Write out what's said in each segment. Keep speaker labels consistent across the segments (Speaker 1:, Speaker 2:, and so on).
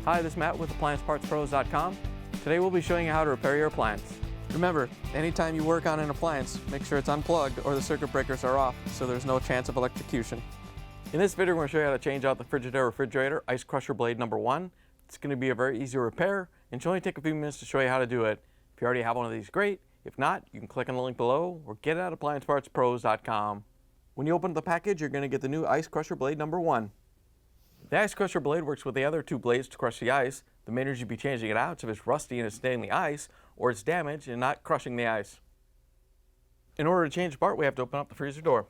Speaker 1: Hi, this is Matt with AppliancePartsPros.com. Today we'll be showing you how to repair your appliance. Remember, anytime you work on an appliance, make sure it's unplugged or the circuit breakers are off so there's no chance of electrocution. In this video, we're going to show you how to change out the Frigidaire refrigerator ice crusher blade number 1. It's going to be a very easy repair and should only take a few minutes to show you how to do it. If you already have one of these, great. If not, you can click on the link below or get it at AppliancePartsPros.com. When you open the package, you're going to get the new ice crusher blade number 1. The ice crusher blade works with the other two blades to crush the ice. The main reason you'd be changing it out is if it's rusty and it's staying in the ice, or it's damaged and not crushing the ice. In order to change the part, we have to open up the freezer door.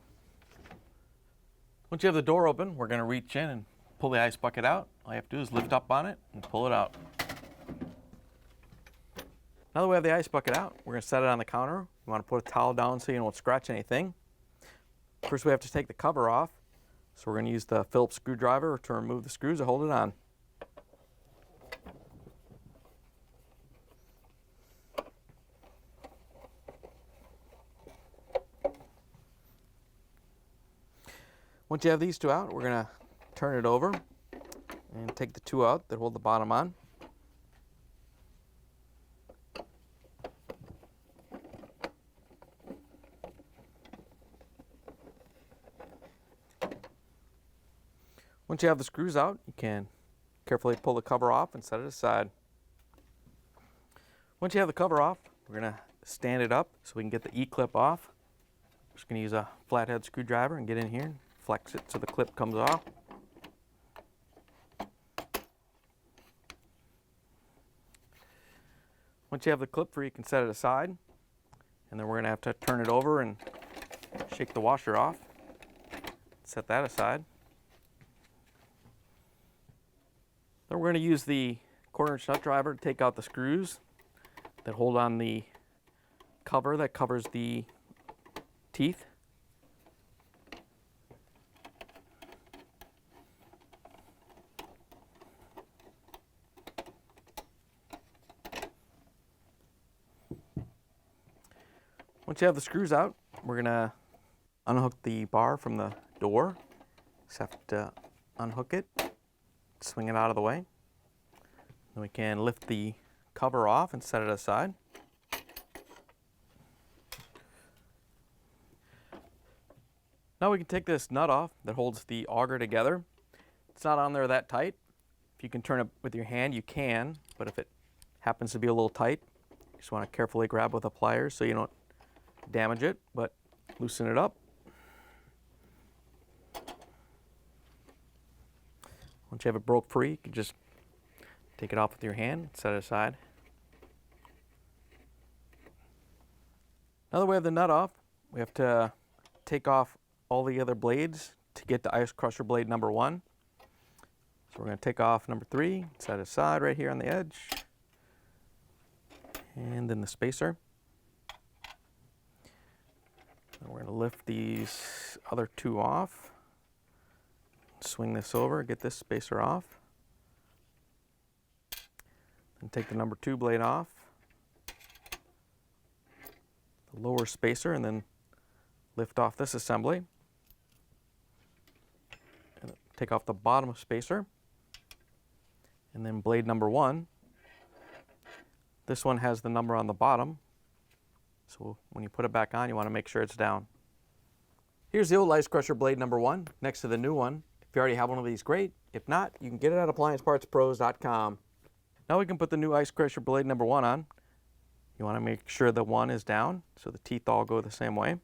Speaker 1: Once you have the door open, we're going to reach in and pull the ice bucket out. All you have to do is lift up on it and pull it out. Now that we have the ice bucket out, we're going to set it on the counter. You want to put a towel down so you don't scratch anything. First, we have to take the cover off. So we're going to use the Phillip screwdriver to remove the screws and hold it on. Once you have these two out, we're going to turn it over and take the two out that hold the bottom on. Once you have the screws out, you can carefully pull the cover off and set it aside. Once you have the cover off, we're going to stand it up so we can get the E-clip off. We're just going to use a flathead screwdriver and get in here and flex it so the clip comes off. Once you have the clip free, you can set it aside. And then we're going to have to turn it over and shake the washer off. Set that aside. Then we're going to use the 1/4-inch nut driver to take out the screws that hold on the cover that covers the teeth. Once you have the screws out, we're going to unhook the bar from the door. Just have to unhook it. Swing it out of the way. Then we can lift the cover off and set it aside. Now we can take this nut off that holds the auger together. It's not on there that tight. If you can turn it with your hand, you can, but if it happens to be a little tight, you just want to carefully grab with a pliers so you don't damage it, but loosen it up. Once you have it broke free, you can just take it off with your hand, set it aside. Now that we have the nut off, we have to take off all the other blades to get the ice crusher blade number 1. So we're going to take off number 3, set it aside right here on the edge, and then the spacer. And we're going to lift these other two off. Swing this over, get this spacer off. Then take the number 2 blade off. The lower spacer, and then lift off this assembly. And take off the bottom spacer. And then blade number 1. This one has the number on the bottom. So when you put it back on, you want to make sure it's down. Here's the old ice crusher blade number 1 next to the new one. If you already have one of these, great. If not, you can get it at AppliancePartsPros.com. Now we can put the new ice crusher blade number 1 on. You want to make sure the 1 is down so the teeth all go the same way.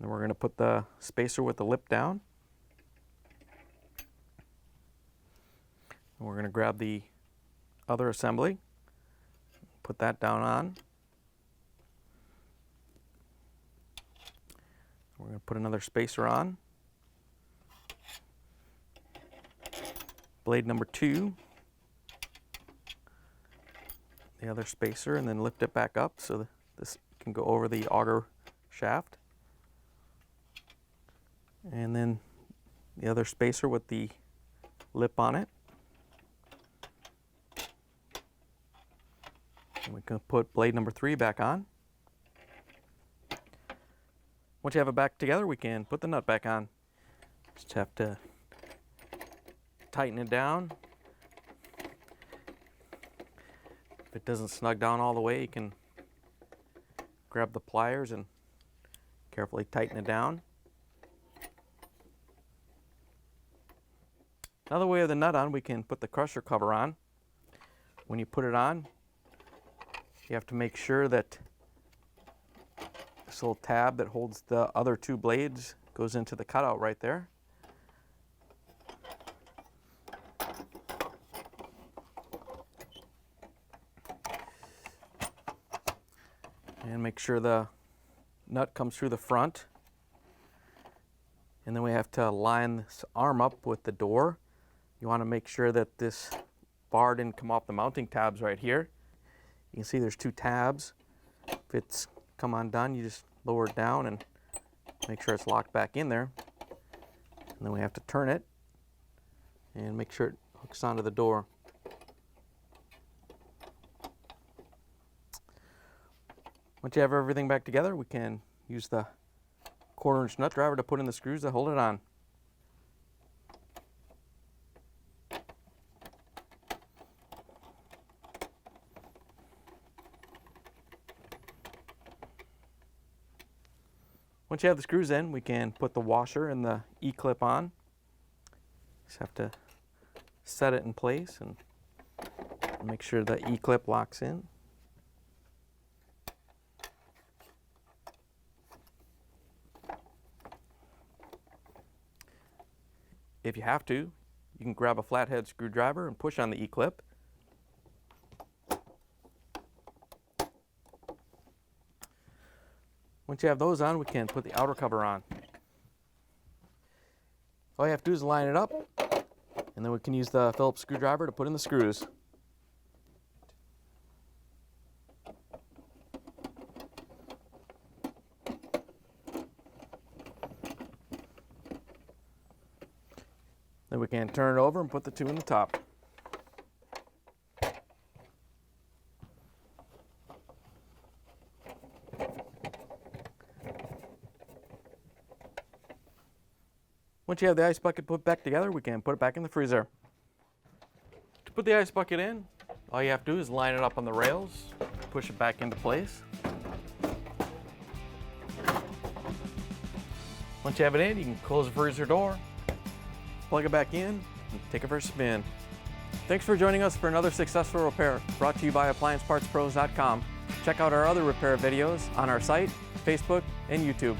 Speaker 1: Then we're going to put the spacer with the lip down. And we're going to grab the other assembly, put that down on. We're going to put another spacer on. Blade number 2, the other spacer, and then lift it back up so this can go over the auger shaft. And then the other spacer with the lip on it. And we can put blade number 3 back on. Once you have it back together, we can put the nut back on. Just have to tighten it down. If it doesn't snug down all the way, you can grab the pliers and carefully tighten it down. Now that we have the nut on, we can put the crusher cover on. When you put it on, you have to make sure that this little tab that holds the other two blades goes into the cutout right there. And make sure the nut comes through the front. And then we have to line this arm up with the door. You want to make sure that this bar didn't come off the mounting tabs right here. You can see there's two tabs. If it's come undone, you just lower it down and make sure it's locked back in there. And then we have to turn it and make sure it hooks onto the door. Once you have everything back together, we can use the 1/4-inch nut driver to put in the screws that hold it on. Once you have the screws in, we can put the washer and the E-clip on. Just have to set it in place and make sure the E-clip locks in. If you have to, you can grab a flathead screwdriver and push on the E-clip. Once you have those on, we can put the outer cover on. All you have to do is line it up, and then we can use the Phillip screwdriver to put in the screws. Then we can turn it over and put the two in the top. Once you have the ice bucket put back together, we can put it back in the freezer. To put the ice bucket in, all you have to do is line it up on the rails, push it back into place. Once you have it in, you can close the freezer door, plug it back in, and take it for a spin. Thanks for joining us for another successful repair brought to you by AppliancePartsPros.com. Check out our other repair videos on our site, Facebook, and YouTube.